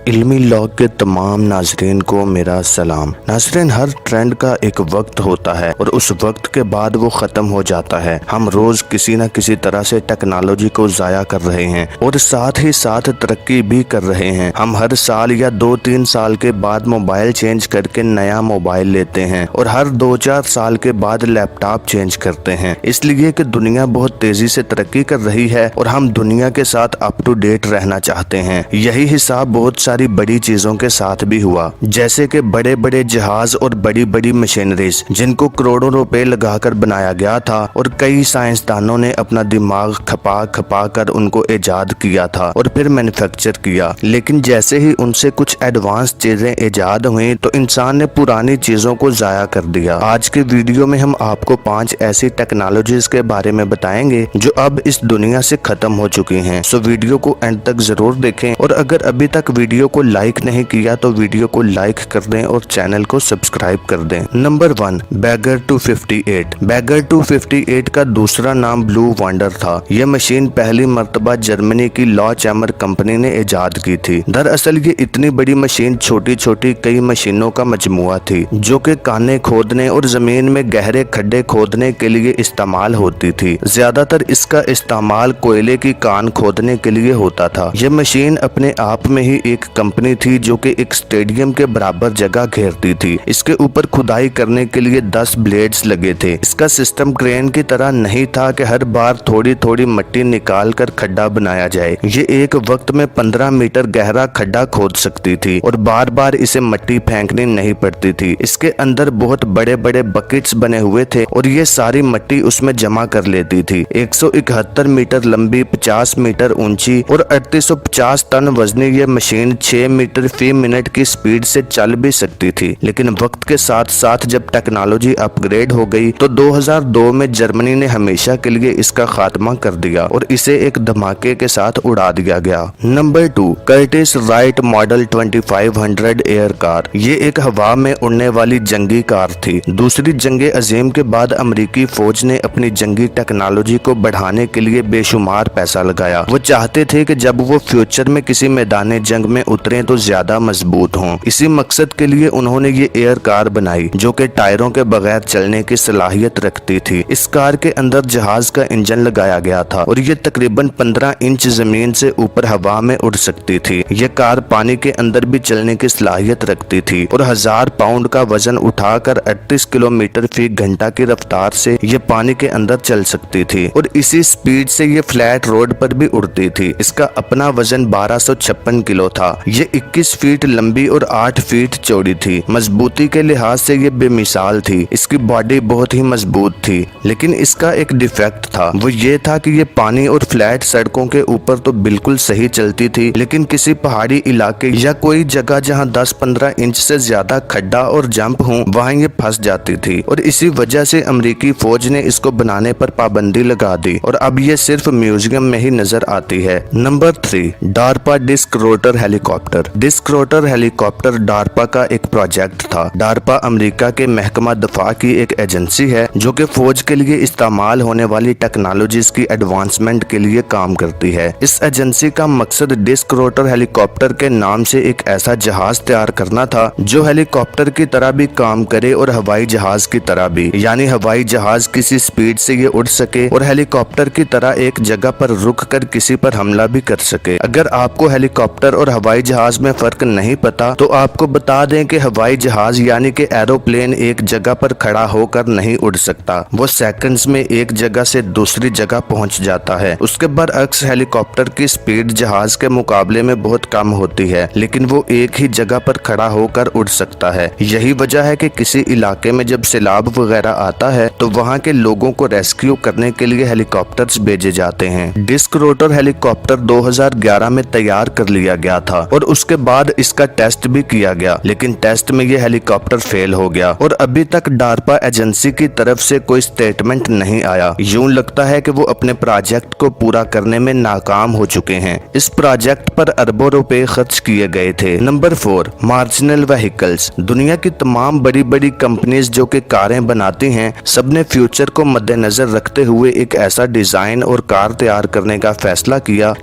علمی لاگ کے تمام ناظرین کو میرا سلام۔ ناظرین، ہر ٹرینڈ کا ایک وقت ہوتا ہے اور اس وقت کے بعد وہ ختم ہو جاتا ہے۔ ہم روز کسی نہ کسی طرح سے ٹیکنالوجی کو ضائع کر رہے ہیں اور ساتھ ہی ساتھ ترقی بھی کر رہے ہیں۔ ہم ہر سال یا 2-3 سال کے بعد موبائل چینج کر کے نیا موبائل لیتے ہیں اور ہر 2-4 سال کے بعد لیپ ٹاپ چینج کرتے ہیں، اس لیے کہ دنیا بہت تیزی سے ترقی کر رہی ہے اور ہم دنیا کے ساتھ اپ ٹو ڈیٹ رہنا چاہتے ہیں۔ یہی حساب بہت ساری بڑی چیزوں کے ساتھ بھی ہوا، جیسے کہ بڑے بڑے جہاز اور بڑی بڑی مشینریز جن کو کروڑوں روپے لگا کر بنایا گیا تھا اور کئی سائنسدانوں نے اپنا دماغ کھپا کر ان کو ایجاد کیا تھا اور پھر مینوفیکچر کیا، لیکن جیسے ہی ان سے کچھ ایڈوانس چیزیں ایجاد ہوئیں تو انسان نے پرانی چیزوں کو ضائع کر دیا۔ آج کے ویڈیو میں ہم آپ کو 5 ایسی ٹیکنالوجیز کے بارے میں بتائیں گے جو اب اس دنیا سے ختم ہو چکی ہیں، سو ویڈیو کو اینڈ تک ضرور دیکھیں اور اگر ابھی تک ویڈیو کو لائک نہیں کیا تو ویڈیو کو لائک کر دیں اور چینل کو سبسکرائب کر دیں۔ Number 1، beggar 258۔ بیگر 258 کا دوسرا نام بلو وانڈر تھا۔ یہ مشین پہلی مرتبہ جرمنی کی لا چیمر کمپنی نے ایجاد کی تھی۔ دراصل یہ اتنی بڑی مشین چھوٹی چھوٹی کئی مشینوں کا مجموعہ تھی جو کہ کانے کھودنے اور زمین میں گہرے کھڈے کھودنے کے لیے استعمال ہوتی تھی۔ زیادہ تر اس کا استعمال کوئلے کی کان کھودنے کے لیے ہوتا تھا۔ یہ مشین اپنے آپ میں ہی ایک کمپنی تھی جو کہ ایک اسٹیڈیم کے برابر جگہ گھیرتی تھی۔ اس کے اوپر کھدائی کرنے کے لیے 10 بلیڈز لگے تھے۔ اس کا سسٹم کرین کی طرح نہیں تھا کہ ہر بار تھوڑی تھوڑی مٹی نکال کر کھڈا بنایا جائے۔ یہ ایک وقت میں 15 میٹر گہرا کھڈا کھود سکتی تھی اور بار بار اسے مٹی پھینکنی نہیں پڑتی تھی۔ اس کے اندر بہت بڑے بڑے بکٹس بنے ہوئے تھے اور یہ ساری مٹی اس میں جمع کر لیتی تھی۔ 171 میٹر لمبی، 50 میٹر اونچی اور 3850 ٹن وزنی یہ مشین 6 میٹر فی منٹ کی سپیڈ سے چل بھی سکتی تھی، لیکن وقت کے ساتھ ساتھ جب ٹیکنالوجی اپ گریڈ ہو گئی تو 2002 میں جرمنی نے ہمیشہ کے لیے اس کا خاتمہ کر دیا اور اسے ایک دھماکے کے ساتھ اڑا دیا گیا۔ Number 2، Curtiss Wright model 2500 air car. یہ ایک ہوا میں اڑنے والی جنگی کار تھی۔ دوسری جنگ عظیم کے بعد امریکی فوج نے اپنی جنگی ٹیکنالوجی کو بڑھانے کے لیے بے شمار پیسہ لگایا۔ وہ چاہتے تھے کہ جب وہ فیوچر میں کسی میدان جنگ میں اتریں تو زیادہ مضبوط ہوں۔ اسی مقصد کے لیے انہوں نے یہ ایئر کار بنائی جو کہ ٹائروں کے بغیر چلنے کی صلاحیت رکھتی تھی۔ اس کار کے اندر جہاز کا انجن لگایا گیا تھا اور یہ تقریباً 15 انچ زمین سے اوپر ہوا میں اڑ سکتی تھی۔ یہ کار پانی کے اندر بھی چلنے کی صلاحیت رکھتی تھی اور 1000 پاؤنڈ کا وزن اٹھا کر 38 کلومیٹر فی گھنٹہ کی رفتار سے یہ پانی کے اندر چل سکتی تھی اور اسی سپیڈ سے یہ فلیٹ روڈ پر بھی اڑتی تھی۔ اس کا اپنا وزن 1256 کلو تھا۔ یہ 21 فیٹ لمبی اور 8 فیٹ چوڑی تھی۔ مضبوطی کے لحاظ سے یہ بے مثال تھی۔ اس کی باڈی بہت ہی مضبوط تھی، لیکن اس کا ایک ڈیفیکٹ تھا، وہ یہ تھا کہ یہ پانی اور فلیٹ سڑکوں کے اوپر تو بالکل صحیح چلتی تھی، لیکن کسی پہاڑی علاقے یا کوئی جگہ جہاں 10-15 انچ سے زیادہ کھڈا اور جمپ ہوں وہاں یہ پھنس جاتی تھی اور اسی وجہ سے امریکی فوج نے اس کو بنانے پر پابندی لگا دی اور اب یہ صرف میوزیم میں ہی نظر آتی ہے۔ نمبر 3، ڈارپا ڈسک روٹر ہیلی کاپٹر۔ ڈسک روٹر ہیلی کاپٹر ڈارپا کا ایک پروجیکٹ تھا۔ ڈارپا امریکہ کے محکمہ دفاع کی ایک ایجنسی ہے جو کہ فوج کے لیے استعمال ہونے والی ٹیکنالوجیز کی ایڈوانسمنٹ کے لیے کام کرتی ہے۔ اس ایجنسی کا مقصد ڈسک روٹر ہیلی کاپٹر کے نام سے ایک ایسا جہاز تیار کرنا تھا جو ہیلی کاپٹر کی طرح بھی کام کرے اور ہوائی جہاز کی طرح بھی، یعنی ہوائی جہاز کسی سپیڈ سے یہ اڑ سکے اور ہیلی کاپٹر کی طرح ایک جگہ پر رک کر کسی پر حملہ بھی کر سکے۔ اگر آپ کو ہیلی کاپٹر اور ہوائی جہاز میں فرق نہیں پتا تو آپ کو بتا دیں کہ ہوائی جہاز یعنی کہ ایروپلین ایک جگہ پر کھڑا ہو کر نہیں اڑ سکتا، وہ سیکنڈز میں ایک جگہ سے دوسری جگہ پہنچ جاتا ہے۔ اس کے برعکس ہیلی کاپٹر کی سپیڈ جہاز کے مقابلے میں بہت کم ہوتی ہے، لیکن وہ ایک ہی جگہ پر کھڑا ہو کر اڑ سکتا ہے۔ یہی وجہ ہے کہ کسی علاقے میں جب سیلاب وغیرہ آتا ہے تو وہاں کے لوگوں کو ریسکیو کرنے کے لیے ہیلی کاپٹرز بھیجے جاتے ہیں۔ ڈسک روٹر ہیلی کاپٹر 2011 میں تیار کر لیا گیا تھا اور اس کے بعد اس کا ٹیسٹ بھی کیا گیا، لیکن ٹیسٹ میں یہ ہیلی کاپٹر فیل ہو گیا اور ابھی تک ڈارپا ایجنسی کی طرف سے کوئی سٹیٹمنٹ نہیں آیا۔ یوں لگتا ہے کہ وہ اپنے پروجیکٹ کو پورا کرنے میں ناکام ہو چکے ہیں۔ اس پروجیکٹ پر اربوں روپے خرچ کیے گئے تھے۔ Number 4، marginal vehicles. دنیا کی تمام بڑی بڑی کمپنیز جو کہ کاریں بناتی ہیں سب نے فیوچر کو مد نظر رکھتے ہوئے ایک ایسا ڈیزائن اور کار تیار کرنے کا فیصلہ کیا